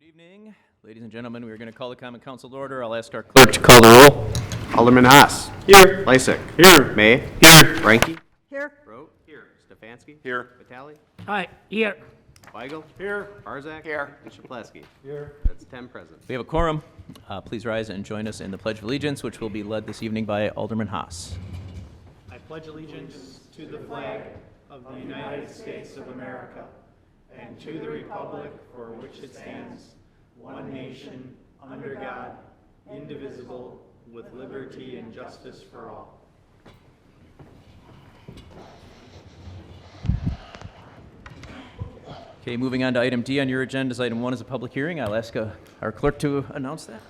Good evening, ladies and gentlemen. We are going to call the Common Council to order. I'll ask our clerk to call the roll. Alderman Haas. Here. Lysick. Here. May. Here. Ranky. Here. Rote. Here. Stefanski. Here. Vitale. Aye. Here. Weigel. Here. Barzak. Here. And Shaplesky. Here. That's 10 present. We have a quorum. Please rise and join us in the Pledge of Allegiance, which will be led this evening by Alderman Haas. I pledge allegiance to the flag of the United States of America and to the republic for which it stands, one nation, under God, indivisible, with liberty and justice for all. Okay, moving on to item D on your agenda. Item 1 is a public hearing. I'll ask our clerk to announce that.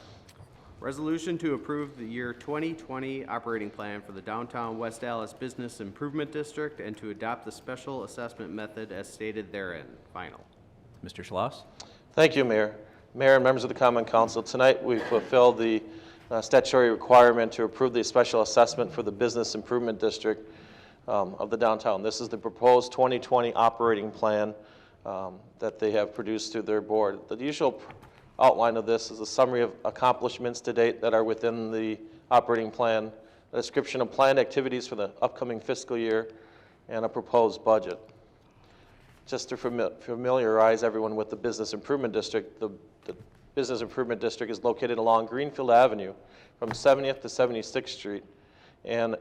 Resolution to approve the year 2020 operating plan for the downtown West Allis Business Improvement District and to adopt the special assessment method as stated therein. Final. Mr. Schloss. Thank you, Mayor. Mayor and members of the Common Council, tonight we fulfilled the statutory requirement to approve the special assessment for the Business Improvement District of the downtown. This is the proposed 2020 operating plan that they have produced through their board. The usual outline of this is a summary of accomplishments to date that are within the operating plan, a description of planned activities for the upcoming fiscal year, and a proposed budget. Just to familiarize everyone with the Business Improvement District, the Business Improvement District is located along Greenfield Avenue from 70th to 76th Street. And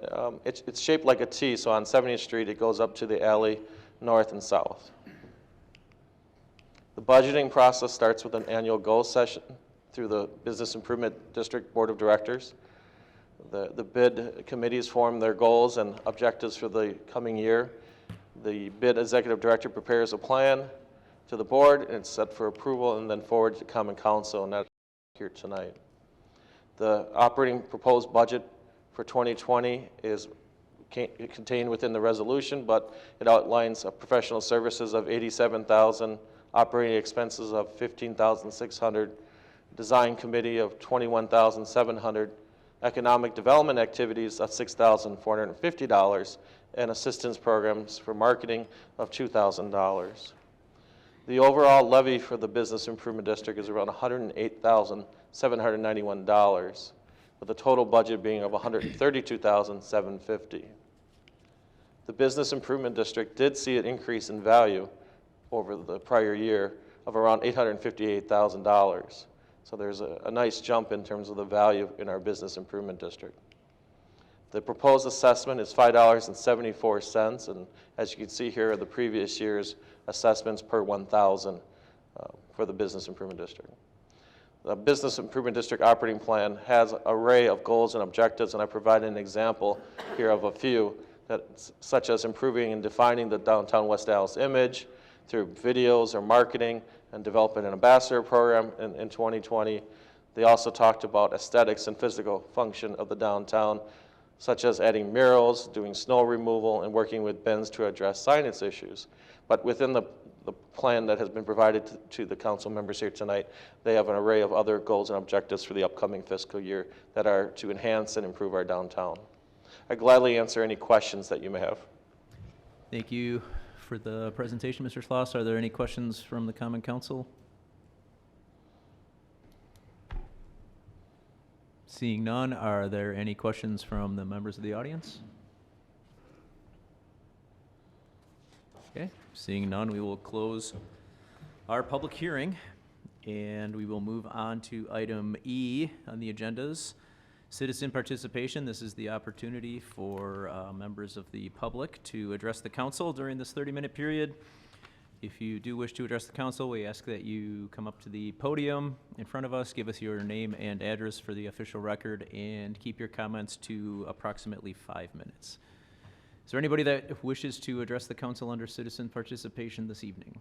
it's shaped like a T, so on 70th Street it goes up to the alley north and south. The budgeting process starts with an annual goal session through the Business Improvement District Board of Directors. The bid committees form their goals and objectives for the coming year. The bid executive director prepares a plan to the board, and it's set for approval and then forwarded to Common Council, and that's here tonight. The operating proposed budget for 2020 is contained within the resolution, but it outlines professional services of $87,000, operating expenses of $15,600, design committee of $21,700, economic development activities of $6,450, and assistance programs for marketing of $2,000. The overall levy for the Business Improvement District is around $108,791, with the total budget being of $132,750. The Business Improvement District did see an increase in value over the prior year of around $858,000. So there's a nice jump in terms of the value in our Business Improvement District. The proposed assessment is $5.74, and as you can see here, the previous year's assessments per 1,000 for the Business Improvement District. The Business Improvement District operating plan has an array of goals and objectives, and I provide an example here of a few, such as improving and defining the downtown West Allis image through videos or marketing, and developing an ambassador program in 2020. They also talked about aesthetics and physical function of the downtown, such as adding murals, doing snow removal, and working with Benz to address signage issues. But within the plan that has been provided to the council members here tonight, they have an array of other goals and objectives for the upcoming fiscal year that are to enhance and improve our downtown. I gladly answer any questions that you may have. Thank you for the presentation, Mr. Schloss. Are there any questions from the Common Council? Seeing none, are there any questions from the members of the audience? Okay, seeing none, we will close our public hearing and we will move on to item E on the agendas. Citizen participation. This is the opportunity for members of the public to address the council during this 30-minute period. If you do wish to address the council, we ask that you come up to the podium in front of us, give us your name and address for the official record, and keep your comments to approximately 5 minutes. Is there anybody that wishes to address the council under citizen participation this evening?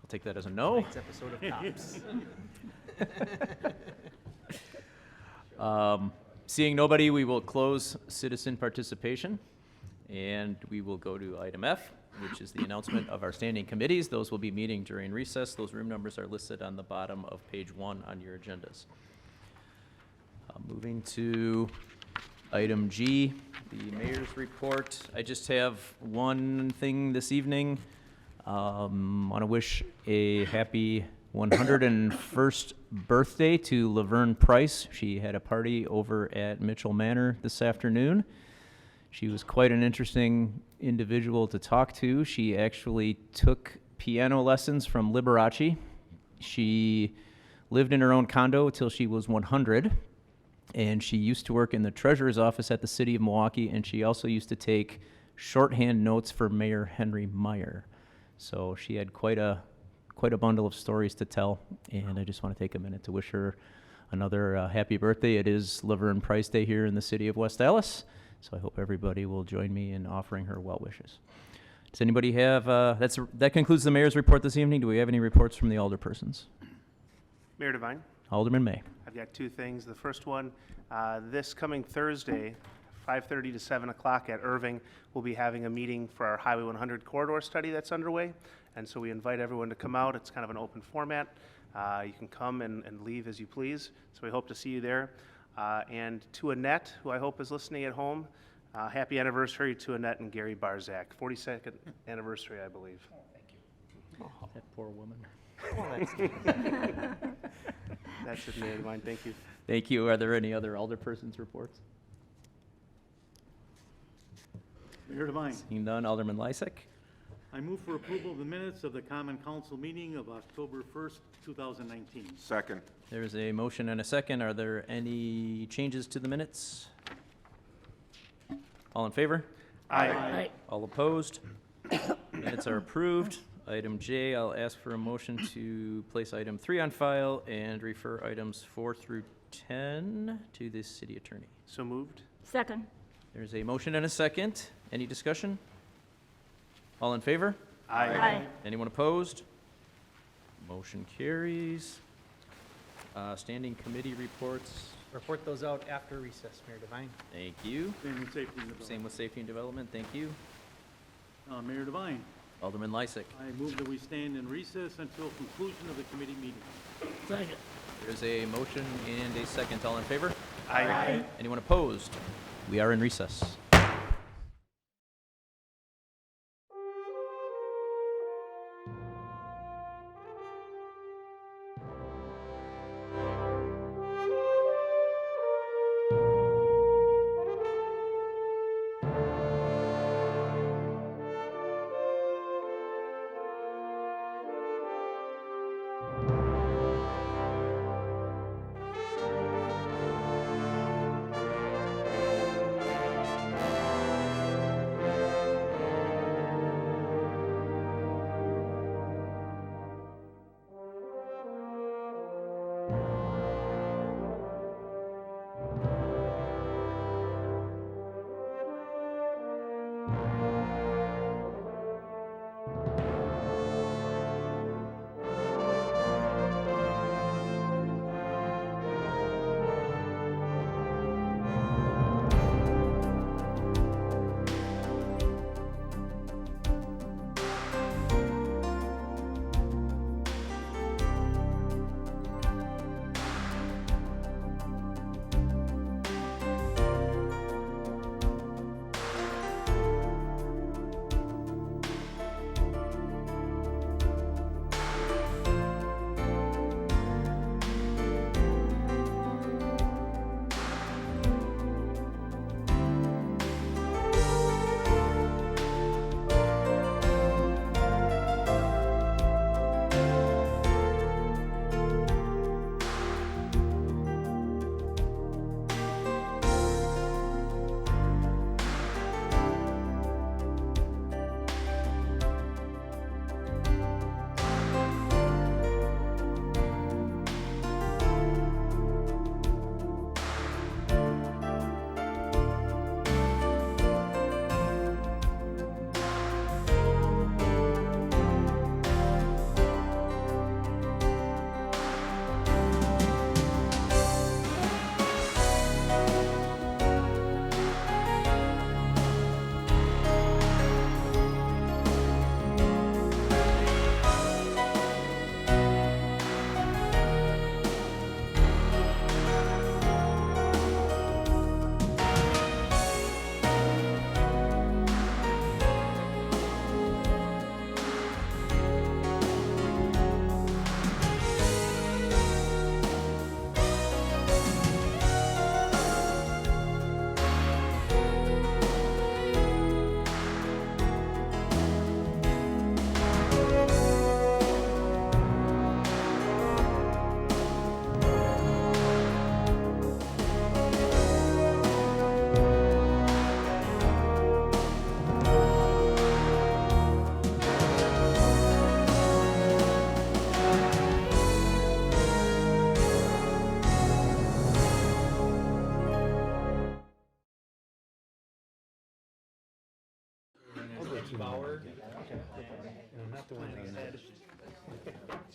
Take that as a no. Next episode of Cops. Seeing nobody, we will close citizen participation, and we will go to item F, which is the announcement of our standing committees. Those will be meeting during recess. Those room numbers are listed on the bottom of page 1 on your agendas. Moving to Item G, the mayor's report. I just have one thing this evening. Want to wish a happy 101st birthday to Laverne Price. She had a party over at Mitchell Manor this afternoon. She was quite an interesting individual to talk to. She actually took piano lessons from Liberace. She lived in her own condo till she was 100, and she used to work in the treasurer's office at the city of Milwaukee, and she also used to take shorthand notes for Mayor Henry Meyer. So she had quite a bundle of stories to tell, and I just want to take a minute to wish her another happy birthday. It is Laverne Price Day here in the city of West Allis, so I hope everybody will join me in offering her well wishes. Does anybody have, that concludes the mayor's report this evening. Do we have any reports from the alderpersons? Mayor Devine, Alderman May. I've got two things. The first one, this coming Thursday, 5:30 to 7 o'clock at Irving, we'll be having a meeting for our Highway 100 corridor study that's underway. And so we invite everyone to come out. It's kind of an open format. You can come and leave as you please. So we hope to see you there. And to Annette, who I hope is listening at home, happy anniversary to Annette and Gary Barzak. 42nd anniversary, I believe. That poor woman. That's it, Mayor Devine. Thank you. Thank you. Are there any other alderpersons' reports? Mayor Devine, Seeing none, Alderman Lysick. I move for approval of the minutes of the Common Council meeting of October 1st, 2019. Second. There's a motion and a second. Are there any changes to the minutes? All in favor? Aye. All opposed? Minutes are approved. Item J, I'll ask for a motion to place item 3 on file and refer items 4 through 10 to the city attorney. So moved. Second. There's a motion and a second. Any discussion? All in favor? Aye. Anyone opposed? Motion carries. Standing committee reports. Report those out after recess, Mayor Devine. Thank you. Same with safety and development. Same with safety and development. Thank you. Mayor Devine, Alderman Lysick. I move that we stand in recess until conclusion of the committee meeting. Second. There's a motion and a second. All in favor? Aye. Anyone opposed? We are in recess.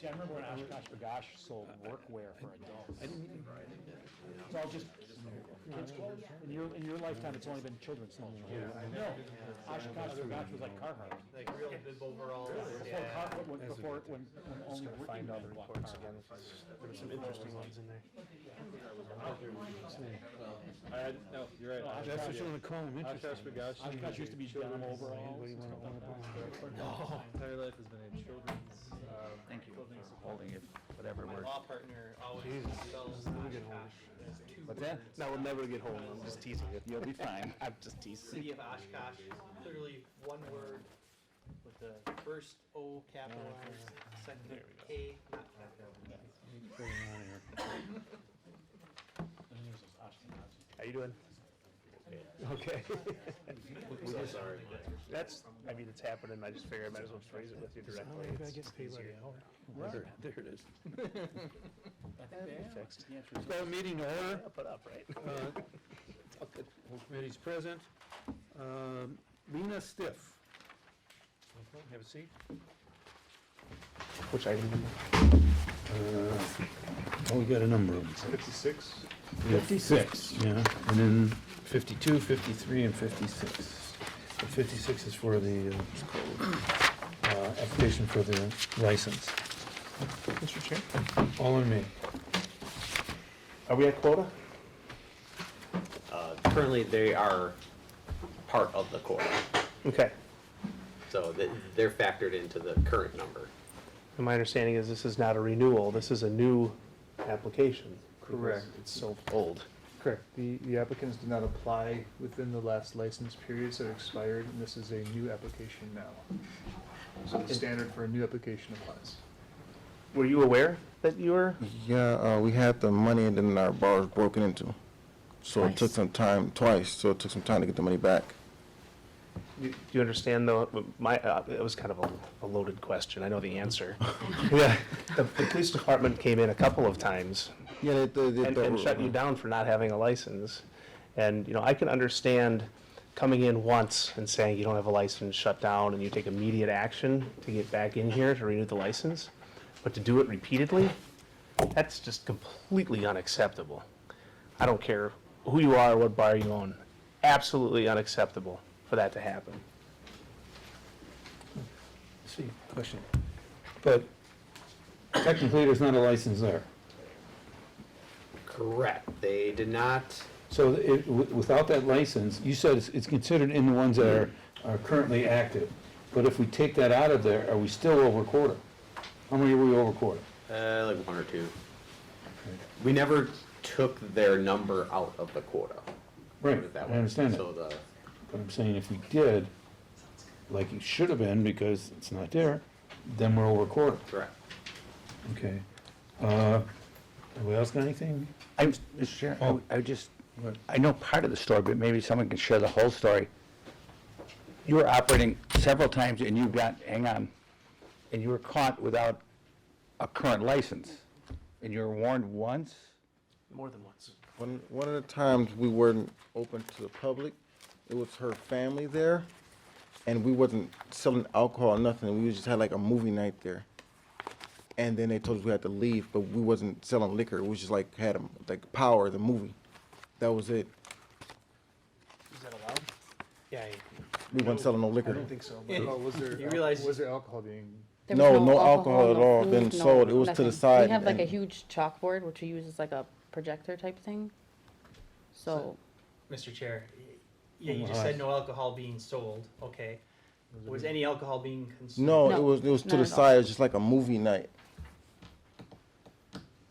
I remember when Oshkosh B'gosh sold workwear for adults. It's all just kids' clothes. In your lifetime, it's only been children's clothes. No, Oshkosh B'gosh was like Carhartt. Like real bib overalls. Before, when only working Find all the men bought reports Carhartt. again. There were some interesting ones in there. No, you're right. That's what you want to call them, Oshkosh used to be denim overalls. Entire life has been a children's, Thank you for holding it, whatever My word. law partner always spells Oshkosh as two What's that? No, we'll never get home. I'm just teasing you. You'll be fine. I'm just teasing. City of Oshkosh, clearly one word with the first O capitalized, second K not How you doing? Okay. So sorry. That's, I mean, it's happening. I just figured I might as well phrase it with you directly. It's easier. there it is. Fixed. Call the meeting to order. Up it up, right? All committees present. Lena Stiff. Have a seat. Which item? We got a number of them. 56? 56. Yeah, and then 52, 53, and 56. The 56 is for the application for the license. Mr. Chair? All in me. Are we at quota? Currently, they are part of the quota, Okay. so they're factored into the current number. And my understanding is this is not a renewal. This is a new application. Correct. because It's so old. Correct. The applicants did not apply within the last license periods that expired, and this is a new application now. So the standard for a new application applies. Were you aware that you were? Yeah, we had the money and then our bar was broken into. So it took some time, twice, so it took some time to get the money back. Do you understand though, it was kind of a loaded question. I know the answer. Yeah. The police department came in a couple of times Yeah, and shut you down for not having a license. And, I can understand coming in once and saying you don't have a license, shut down, and you take immediate action to get back in here to renew the license. But to do it repeatedly, that's just completely unacceptable. I don't care who you are or what bar you own. Absolutely unacceptable for that to happen. See, question. But technically, there's not a license there. Correct. They did not, So without that license, you said it's considered in the ones that are currently active. But if we take that out of there, are we still over quota? How many are we over quota? like one or two. We never took their number out of the quota. Right, put it that I way. understand that. So the, But I'm saying if we did, like it should have been because it's not there, then we're over quota. correct. Okay. Anybody else got anything? Mr. Chair, Oh. I just, Go ahead. I know part of the story, but maybe someone can share the whole story. You were operating several times and you got, hang on, and you were caught without a current license. And you were warned once? More than once. One of the times we weren't open to the public, it was her family there, and we wasn't selling alcohol or nothing. We just had like a movie night there. And then they told us we had to leave, but we wasn't selling liquor. We just like had like Power, the movie. That was it. Is that allowed? Yeah. We wasn't selling no I liquor. don't think so. But was there, You realize- was there alcohol being, There was No alcohol at no all food, been no sold. It was to the nothing. side We have like a and- huge chalkboard, which we use as like a projector type thing. So, Mr. Chair, yeah, you just said no alcohol being sold, okay. Was any alcohol being consumed? No, No, it was to not the at all. side. It was just like a movie night.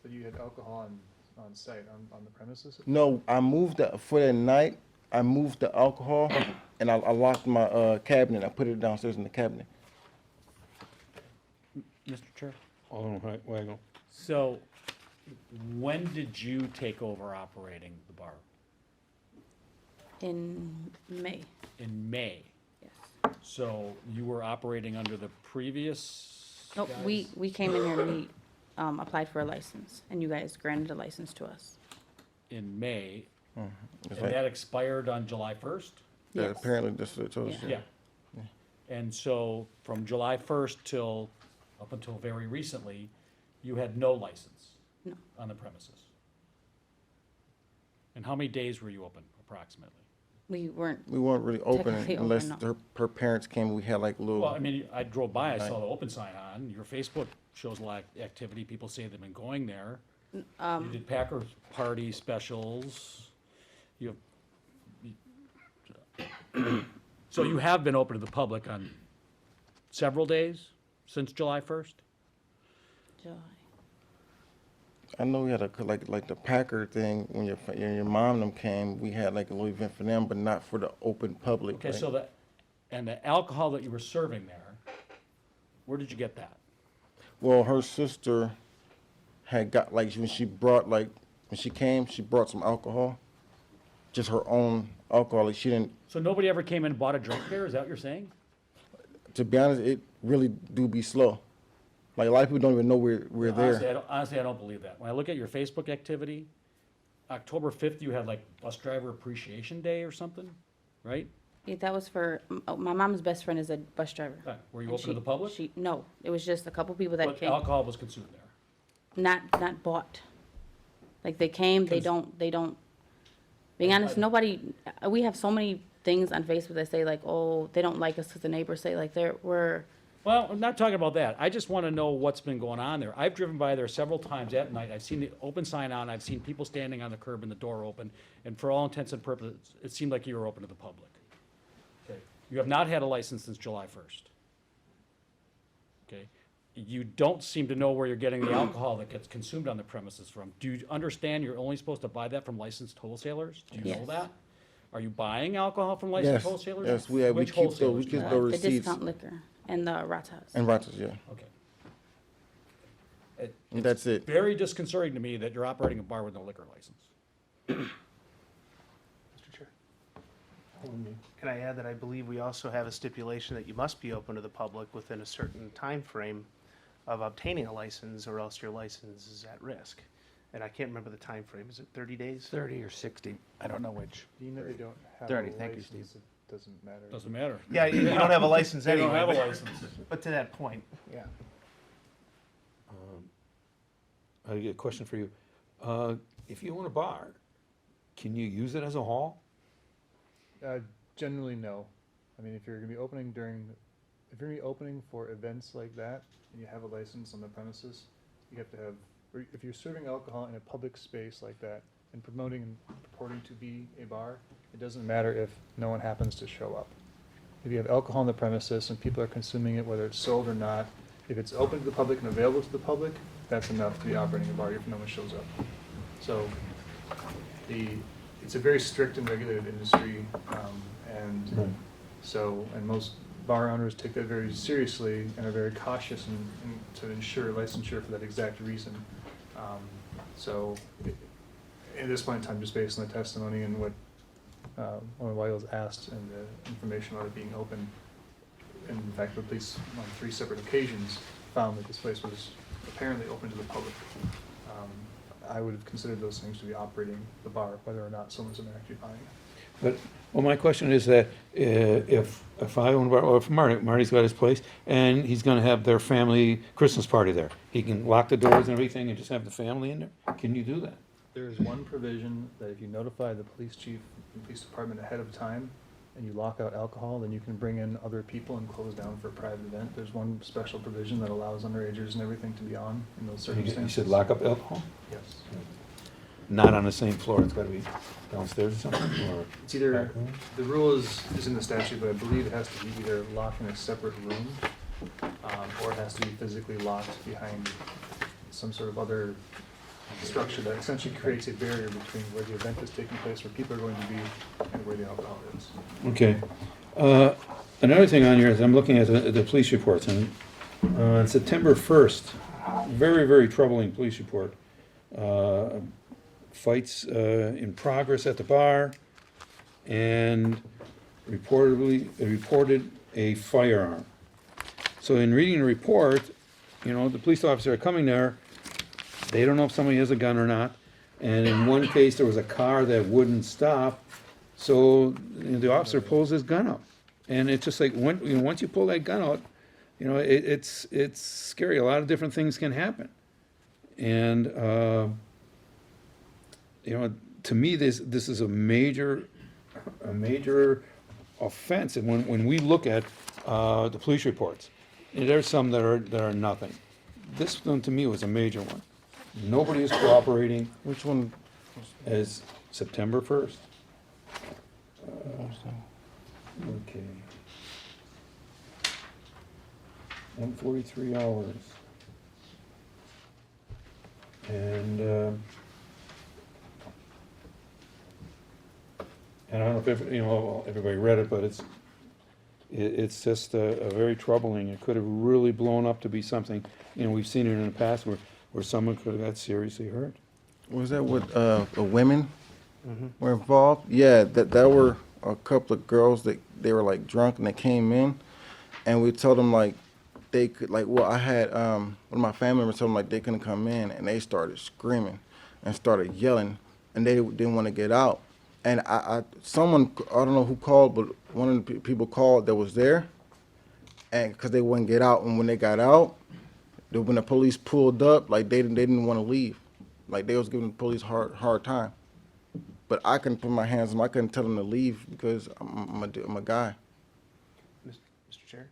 but you had alcohol on site, on the premises? No, I moved for that night. I moved the alcohol, and I locked my cabinet. I put it downstairs in the cabinet. Mr. Chair? Alderman Weigel. So, when did you take over operating the bar? in May, In May. yes. So you were operating under the previous? Nope, guys? we came in here and we, applied for a license, and you guys granted a license to us. In May, It's and like- that expired on July 1st? Yeah, Yes. apparently that's what it told us. Yeah. Yeah. And so from July 1st till, up until very recently, you had no license? No. On the premises? And how many days were you open approximately? We weren't really open Technically open, unless no. her parents came, we had like a little. Well, I mean, I drove by, I saw the open sign on, your Facebook shows a lot of activity, people say they've been going there. You did Packer party specials, you have, so you have been open to the public on several days since July 1st? July. I know we had like the Packer thing, when your mom and them came, we had like a little event for them, but not for the open public. Okay, right? so and the alcohol that you were serving there, where did you get that? Well, her sister had got, like, when she came, she brought some alcohol, just her own alcohol, like she didn't, So nobody ever came in and bought a drink there, is that what you're saying? to be honest, it really do be slow. Like, a lot of people don't even know we're there. Honestly, I don't believe that. When I look at your Facebook activity, October 5th, you had like Bus Driver Appreciation Day or something, right? Yeah, that was for, my mom's best friend is a bus driver. Were you And open to the public? No, it was just a couple people that But came, alcohol was consumed there. not bought. Like, they came, they don't, being honest, nobody, we have so many things on Facebook that say like, oh, they don't like us because the neighbors say like we're, Well, I'm not talking about that. I just want to know what's been going on there. I've driven by there several times at night. I've seen the open sign on, I've seen people standing on the curb and the door open, and for all intents and purposes, it seemed like you were open to the public. Okay. You have not had a license since July 1st. Okay. You don't seem to know where you're getting the alcohol that gets consumed on the premises from. Do you understand you're only supposed to buy that from licensed wholesalers? Do you know Yes. that? Are you buying alcohol from licensed Yes, wholesalers? yes, we Which keep those, wholesalers we do keep you buy? those the receipts. discount liquor and the Ratas. And Rogers, yeah, Okay. and that's it. Very disconcerting to me that you're operating a bar with no liquor license. Mr. Chair. Can I add that I believe we also have a stipulation that you must be open to the public within a certain time frame of obtaining a license, or else your license is at risk. And I can't remember the time frame. Is it 30 days? 30 or 60, I don't know which. Being that they don't have 30, a thank you, license, it doesn't matter. Doesn't matter. Yeah, you don't have a license They anyway. don't have a but- license. But to that point, yeah. I get a question for you. If you own a bar, can you use it as a hall? Generally, no. I mean, if you're gonna be opening for events like that, and you have a license on the premises, you have to have, or if you're serving alcohol in a public space like that, and promoting and purporting to be a bar, it doesn't matter if no one happens to show up. If you have alcohol on the premises and people are consuming it, whether it's sold or not, if it's open to the public and available to the public, that's enough to be operating a bar if no one shows up. So, it's a very strict and regulated industry, and most bar owners take that very seriously and are very cautious to ensure licensure for that exact reason. At this point in time, just based on the testimony and what one of the was asked and the information about it being open, and in fact, the police on 3 separate occasions found that this place was apparently open to the public. I would have considered those things to be operating the bar, whether or not someone's actually buying it. But, well, my question is that if I own a bar, or if Marty's got his place, and he's gonna have their family Christmas party there, he can lock the doors and everything and just have the family in there? Can you do that? There is one provision that if you notify the police chief and police department ahead of time, and you lock out alcohol, then you can bring in other people and close down for a private event. There's one special provision that allows underagers and everything to be on in those You circumstances. said lock up alcohol? Yes. Not on the same floor, it's gotta be downstairs or something, or? It's either, the rule is in the statute, but I believe it has to be either locked in a separate room, or it has to be physically locked behind some sort of other structure that essentially creates a barrier between where the event is taking place, where people are going to be, and where the alcohol is. Okay. Another thing on here is I'm looking at the police reports, and on September 1st, very, very troubling police report. Fights in progress at the bar, and reported a firearm. So in reading the report, the police officer are coming there, they don't know if somebody has a gun or not, and in one case, there was a car that wouldn't stop, so the officer pulls his gun out. And it's just like, once you pull that gun out, it's scary, a lot of different things can happen. And, you know, to me, this is a major offense. And when we look at, the police reports, there's some that are nothing. This one, to me, was a major one. Nobody is cooperating. Which one? As September 1st. Okay. 143 hours. And I don't know if, everybody read it, but it's just a very troubling. It could have really blown up to be something, we've seen it in the past where someone could have got seriously hurt. Was that with the women were involved? Yeah, that were a couple of girls that they were like drunk and they came in, and we told them like they could I had one of my family members told them like they couldn't come in, and they started screaming and started yelling, and they didn't want to get out. And someone, I don't know who called, but one of the people called that was there, and because they wouldn't get out, and when they got out, when the police pulled up, like they didn't want to leave. Like, they was giving the police hard time. But I couldn't put my hands on them. I couldn't tell them to leave because I'm a guy. Mr. Chair?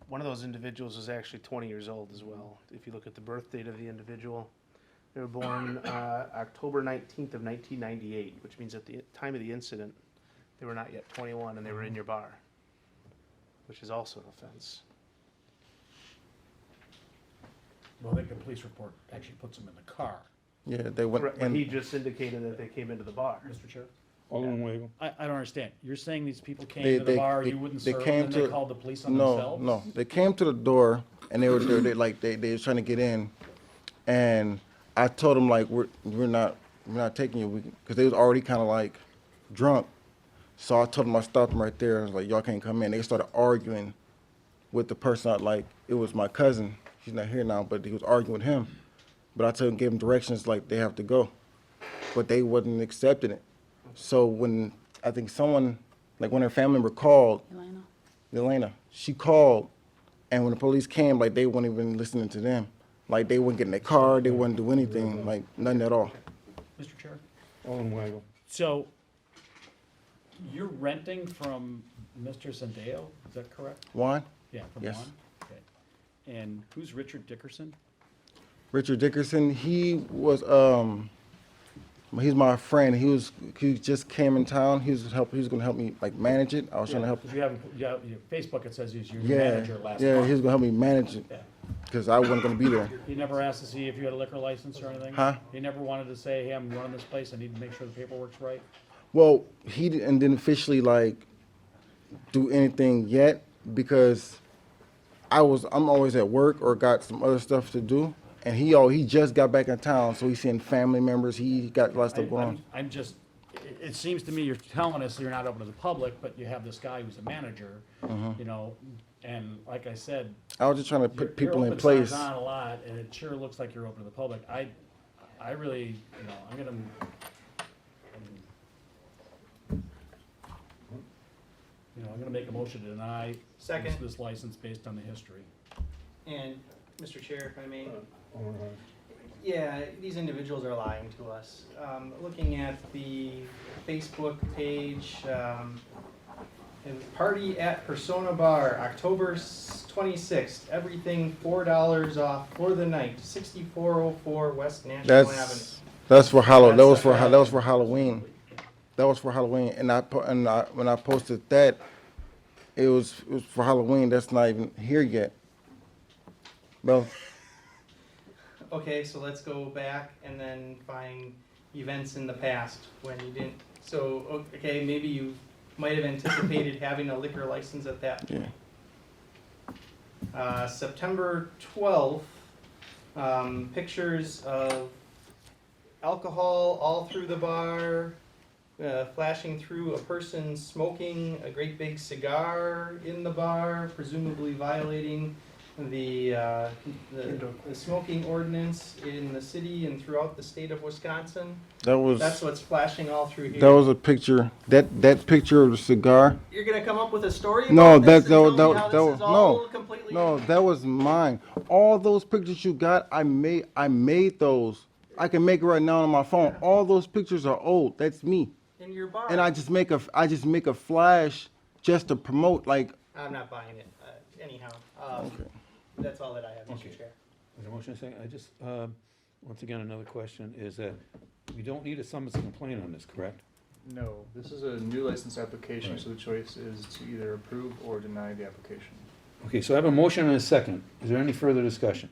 One of those individuals is actually 20 years old as well. If you look at the birth date of the individual, they were born October 19th of 1998, which means at the time of the incident, they were not yet 21 and they were in your bar, which is also an offense. Well, I think the police report actually puts them in the car. Yeah, they went Correct, but in. he just indicated that they came into the bar. Mr. Chair? Alderman Weigel. I don't understand. You're saying these people came They- to the they- bar, they- you wouldn't they serve came them, and they to- called the police on No, themselves? no. They came to the door and they were there. They was trying to get in, and I told them like we're not taking you because they was already kind of like drunk. So I told them I stopped them right there. I was like, y'all can't come in. They started arguing with the person. It was my cousin. He's not here now, but he was arguing with him. But I told him, gave them directions like they have to go, but they wasn't accepting it. So when I think someone, like when her family member called, Elena, she called, and when the police came, like they weren't even listening to them. Like they wouldn't get in their car, they wouldn't do anything, like nothing at all. Mr. Chair? Alderman Weigel. So, you're renting from Mr. Sandeo, is that correct? Juan? Yeah, from Yes. Juan? Okay. And who's Richard Dickerson? Richard Dickerson, he was, he's my friend. He just came in town. He was gonna help me like manage it. I was trying to help. Because you have your Facebook, it says he's your Yeah, manager last month. yeah, he was gonna help me manage it Yeah. because I wasn't gonna be there. He never asked to see if you had a liquor license or anything? Huh? He never wanted to say, hey, I'm running this place, I need to make sure the paperwork's right? Well, he didn't officially like do anything yet because I'm always at work or got some other stuff to do. And he just got back in town, so he's seeing family members. He got a lot of stuff going on. I'm just, it seems to me you're telling us you're not open to the public, but you have this guy who's a manager, and like I said. I was just trying to your- put people your in open place. signs on a lot, and it sure looks like you're open to the public. I really, I'm gonna, I'm gonna make a motion to deny Second. this license based on the history. And, Mr. Chair, if I may, yeah, these individuals are lying to us. Looking at the Facebook page, party at Persona Bar, October 26th, everything $4 off for the night, 6404 West National Avenue. That's for Halloween. That was That's for Halloween. That was for Halloween. And when I posted that, it was for Halloween. That's not even here yet. Well, Okay, so let's go back and then find events in the past when you didn't, so, okay, maybe you might have anticipated having a liquor license at that point. yeah. September 12th, pictures of alcohol all through the bar, flashing through a person smoking a great big cigar in the bar, presumably violating the smoking ordinance in the city and throughout the state of Wisconsin. That's what's flashing all through here. That was a picture, that picture of the cigar. You're gonna come up with a story No, about this that and tell me how that this was is all completely... no, that was mine. All those pictures you got, I made those. I can make it right now on my phone. All those pictures are old. That's me. In your bar. And I just make a flash just to promote, like. I'm not buying it. Anyhow, Okay. that's all that I have, Okay. Mr. Chair. Is there a motion second? I just, once again, another question is that we don't need a summons and complaint on this, correct? No, this is a new license application, Right. so the choice is to either approve or deny the application. Okay, so I have a motion and a second. Is there any further discussion?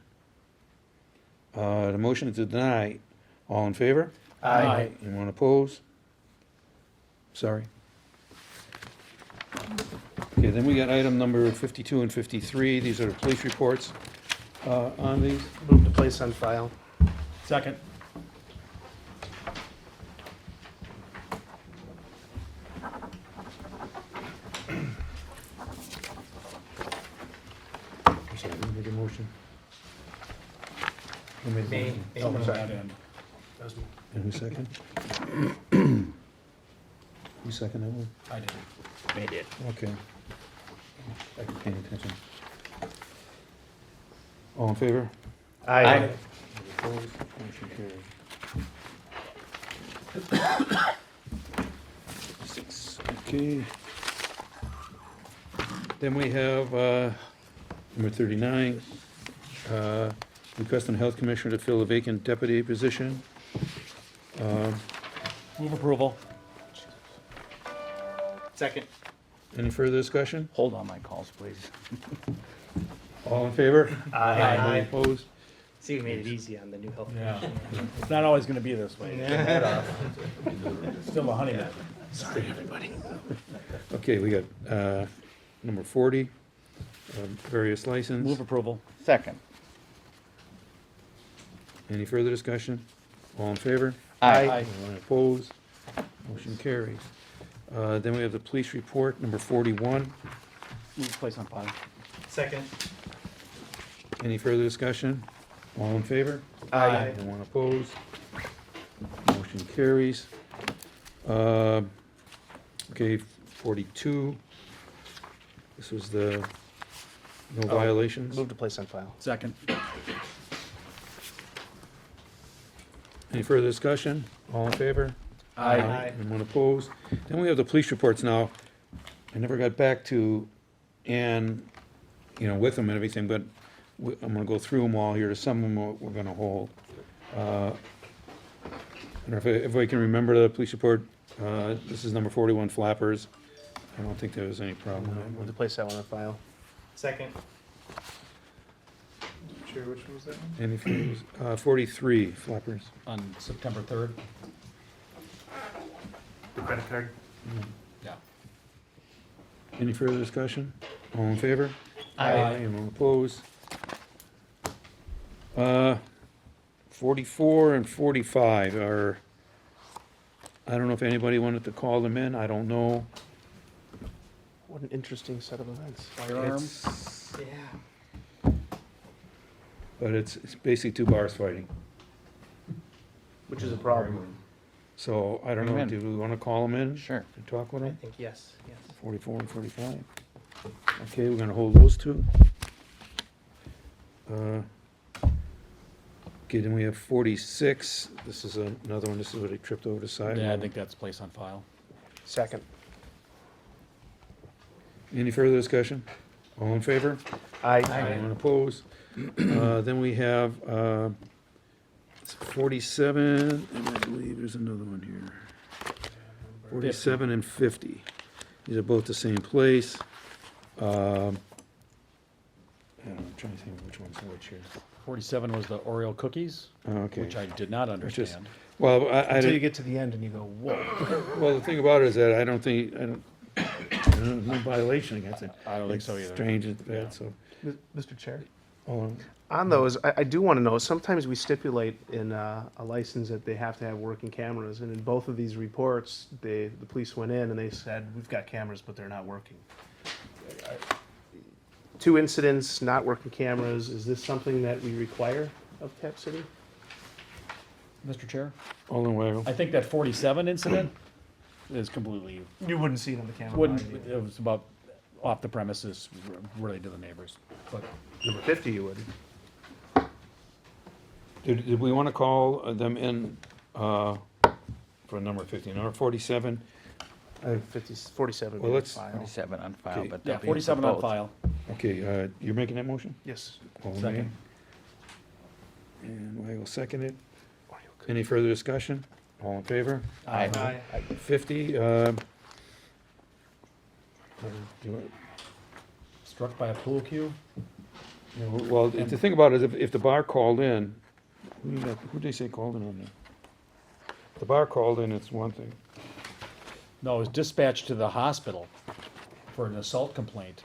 The motion is to deny. All in favor? Aye. Anyone opposed? Sorry. Okay, then we got item number 52 and 53. These are the police reports on these. Move to place on file. Second. I'm sorry, who made the motion? Who made the Me. motion? Me. Oh, on that end. And who second? You second that one? I did. Made it. Okay. I can pay attention. All in favor? Aye. Opposed? Motion carries. 6, okay. Then we have, number 39, request from the Health Commissioner to fill a vacant deputy position. Move approval. Second. Any further discussion? Hold on my calls, please. All in favor? Aye. Any opposed? See, we made it easy on the new health. Yeah. It's not always gonna be this way. Still a honeymoon. Sorry, everybody. Okay, we got, number 40, various license. Move approval. Second. Any further discussion? All in favor? Aye. Anyone opposed? Motion carries. Then we have the police report, number 41. Move to place on file. Second. Any further discussion? All in favor? Aye. Anyone opposed? Motion carries. Okay, 42. This was the no violations. Move to place on file. Second. Any further discussion? All in favor? Aye. Anyone opposed? Then we have the police reports now. I never got back to Ann, with them and everything, but I'm gonna go through them all here. Some of them we're gonna hold. I don't know if everybody can remember the police report. This is number 41, Flappers. I don't think there was any problem. Move to place that one on file. Second. Chair, which one was that one? Any further? 43, Flappers. On September 3rd. The credit card. Yeah. Any further discussion? All in favor? Aye. Anyone opposed? 44 and 45 are, I don't know if anybody wanted to call them in, I don't know. What an interesting set of events. Firearms. Yeah. But it's basically two bars fighting. Which is a problem. So I don't know, Amen. do we want to call them in? Sure. And talk with I them? think yes, yes. 44 and 45. Okay, we're gonna hold those two. Okay, then we have 46. This is another one, this is where they tripped over the sidewalk. Yeah, I think that's place on file. Second. Any further discussion? All in favor? Aye. Anyone opposed? Then we have 47, and I believe there's another one here. 47 and 50. These are both the same place. I'm trying to think which one's which here. 47 was the Oreo cookies, Okay. which I did not just- understand. Well, I Until you didn't, get to the end and you go, whoa. well, the thing about it is that I don't, no violation against it. I don't think so It's either. strange, it's bad, so. Mr. Chair? Oh, On those, I do want to know, sometimes we stipulate in a license that they have to have working cameras, and in both of these reports, the police went in and they said, we've got cameras, but they're not working. 2 incidents, not working cameras. Is this something that we require of Cap City? Mr. Chair, Alderman Weigel. I think that 47 incident is completely, You wouldn't see it on the camera. wouldn't, it was about off the premises, really to the neighbors. But Number 50, you would. Did we want to call them in for number 50? Number 47? I think 47 would Well, be let's- fine. 47 on file, Okay. but yeah, they're being 47 on proposed. file. Okay, you're making that motion? Yes. Alderman Second. May. And Weigel seconded. Any further discussion? All in favor? Aye. 50, Struck by a pool cue. well, the thing about it is if the bar called in, who'd they say called in on there? The bar called in, it's one thing. No, it was dispatched to the hospital for an assault complaint.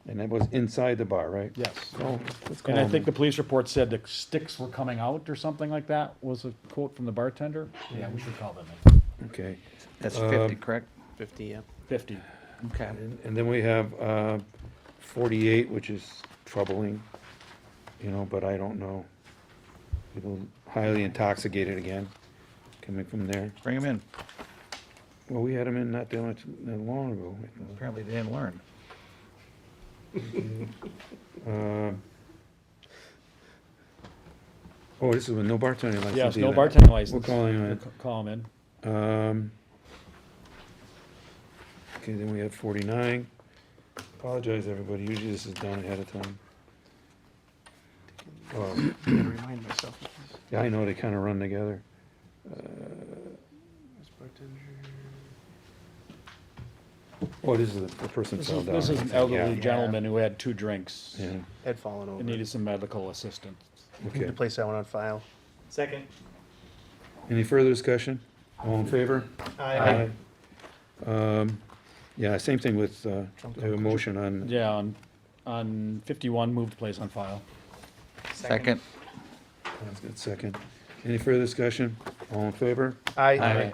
And that was inside the bar, right? Yes. Oh, let's call And I them. think the police report said the sticks were coming out or something like that, was a quote from the bartender. Yeah, we should call them in. Okay. That's 50, Um, correct? 50, yeah. 50. Okay. And then we have 48, which is troubling, but I don't know. People highly intoxicated again, coming from there. Bring them in. Well, we had them in not that long ago. Apparently they didn't learn. Oh, this is with no bartending license. Yes, no either. bartending license. We're calling him in. Call them in. Okay, then we have 49. Apologize, everybody, usually this is done ahead of time. Remind myself. Yeah, I know, they kind of run together. Oh, this is the person fell down. This is an Yeah, elderly gentleman who had 2 drinks Yeah, Had fallen over. and needed some medical assistance. Need okay. to place that one on file. Second. Any further discussion? All in favor? Aye. Yeah, same thing with, have a motion on, Yeah, on 51, moved to place on file. Second. that's good, second. Any further discussion? All in favor? Aye.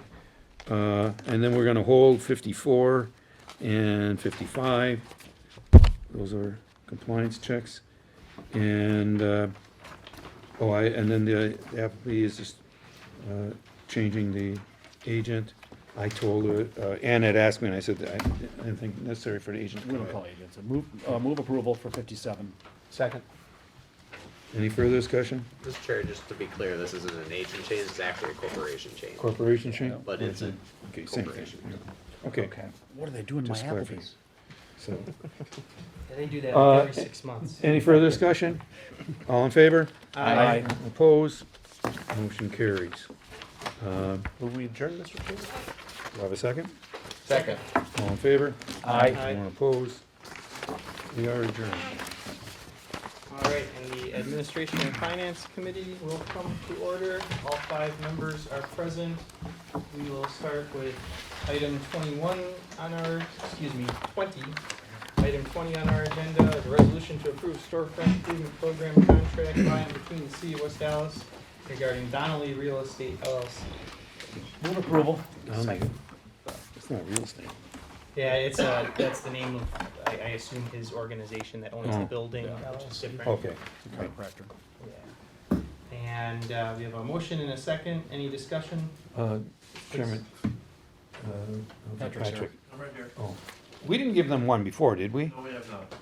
And then we're gonna hold 54 and 55. Those are compliance checks. And, and then the applicant is just changing the agent. I told her, Ann had asked me, and I said that I didn't think necessary for the agent to We come don't in. call agents. Move approval for 57. Second. Any further discussion? Mr. Chair, just to be clear, this isn't an agent change, it's actually a corporation change, Corporation change? but it's a Okay, same thing. corporation. Okay, Okay. What are they doing in my Just clarifying. Applebee's? so, Yeah, they do that Uh, every 6 months. any further discussion? All in favor? Aye. Opposed? Motion carries. Will we adjourn, Mr. Chair? Do I have a second? Second. All in favor? Aye. Anyone opposed? We are adjourned. All right, and the Administration and Finance Committee will come to order. All 5 members are present. We will start with item 21 on our, 20. Item 20 on our agenda, the resolution to approve storefront improvement program contract by and between the City of West Allis regarding Donnelly Real Estate LLC. Move approval. It's not real estate. Yeah, it's, that's the name of, I assume his organization that owns the Oh. building, which is different. Okay. Chiropractor. Yeah. And, we have a motion and a second. Any discussion? Chairman. Patrick's here. I'm right here. Oh, we didn't give them one before, did we? No, we have not.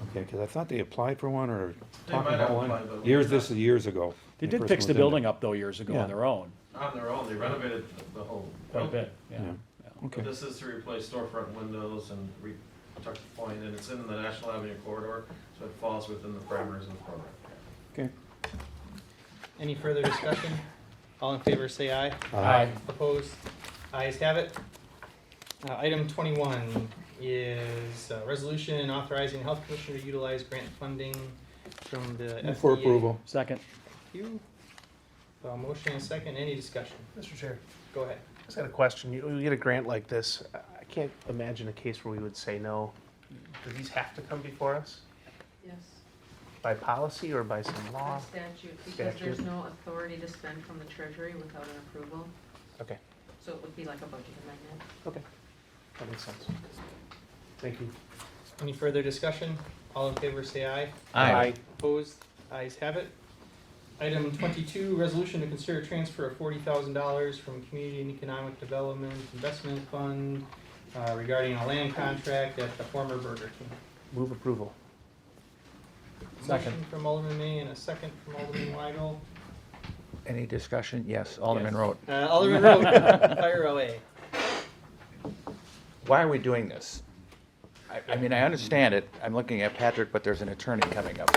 Okay, because I thought they applied for one or They talking might have about one. applied, but Years, we're this is years ago. They The did person fix the was in building up though years ago Yeah. on their own, on their own, they renovated the whole. quite a bit, yeah. Yeah. Okay, But this is to replace storefront windows and tuck the point, and it's in the National Avenue corridor, so it falls within the parameters of the program. okay. Any further discussion? All in favor, say aye. Aye. Opposed? Ayes have it. Item 21 is a resolution authorizing health commissioner to utilize grant funding from the FDA. Move for approval. Second. Thank you. Motion and second. Any discussion? Mr. Chair, Go ahead. I just got a question. You get a grant like this, I can't imagine a case where we would say no. Do these have to come before us Yes, by policy or by some law? by statute, because there's Statute. no authority to spend from the treasury without an approval, Okay, so it would be like a budget amendment. okay. That makes sense. Thank you. Any further discussion? All in favor, say aye. Aye. Opposed? Ayes have it. Item 22, resolution to consider transfer of $40,000 from Community and Economic Development Investment Fund regarding a land contract at the former Burger King. Move approval. Motion from Alderman May and a second from Alderman Weigel. Any discussion? Yes, Alderman Root. Alderman Rowe, fire away. Why are we doing this? I mean, I understand it. I'm looking at Patrick, but there's an attorney coming up.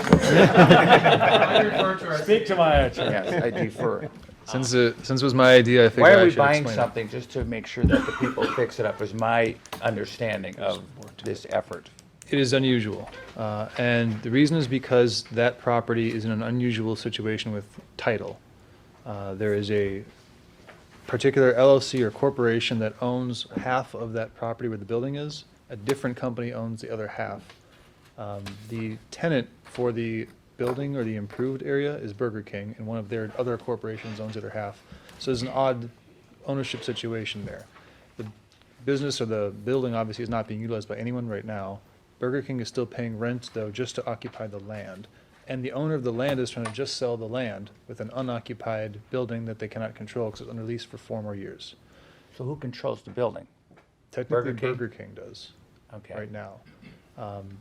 Speak to my attorney. Yes, I defer. Since it was my idea, I figured Why are I we should buying explain it. something just to make sure that the people fix it up is my understanding of this effort. It is unusual, and the reason is because that property is in an unusual situation with title. There is a particular LLC or corporation that owns half of that property where the building is. A different company owns the other half. The tenant for the building or the improved area is Burger King, and one of their other corporations owns the other half. So there's an odd ownership situation there. The business or the building obviously is not being utilized by anyone right now. Burger King is still paying rent, though, just to occupy the land. And the owner of the land is trying to just sell the land with an unoccupied building that they cannot control because it's under lease for 4 more years. So who controls the building? Technically, Burger King? Burger King does Okay. right now.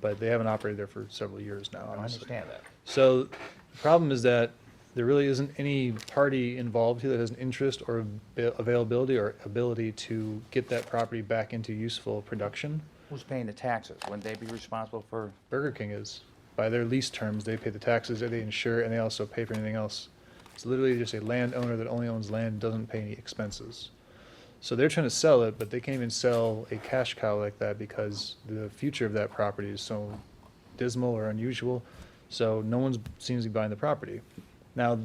But they haven't operated there for several years now, I honestly. understand that. So the problem is that there really isn't any party involved here that has an interest or availability or ability to get that property back into useful production. Who's paying the taxes? Wouldn't they be responsible for? Burger King is. By their lease terms, they pay the taxes, they insure, and they also pay for anything else. It's literally just a landowner that only owns land, doesn't pay any expenses. So they're trying to sell it, but they can't even sell a cash cow like that because the future of that property is so dismal or unusual. So no one seems to be buying the property. Now,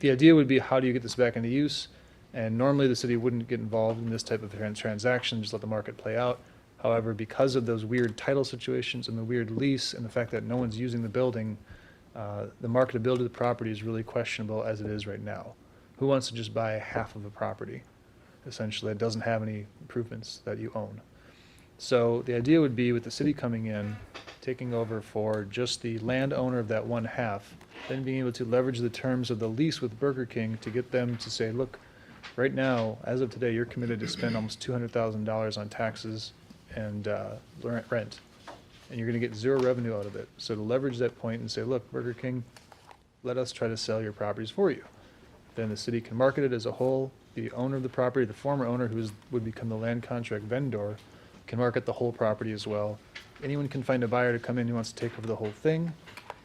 the idea would be, how do you get this back into use? And normally the city wouldn't get involved in this type of transaction, just let the market play out. However, because of those weird title situations and the weird lease and the fact that no one's using the building, the marketability of the property is really questionable as it is right now. Who wants to just buy half of a property, essentially, that doesn't have any improvements that you own? So the idea would be with the city coming in, taking over for just the landowner of that one half, then being able to leverage the terms of the lease with Burger King to get them to say, look, right now, as of today, you're committed to spend almost $200,000 on taxes and rent, and you're going to get 0 revenue out of it. So to leverage that point and say, look, Burger King, let us try to sell your properties for you. Then the city can market it as a whole. The owner of the property, the former owner who would become the land contract vendor, can market the whole property as well. Anyone can find a buyer to come in who wants to take over the whole thing.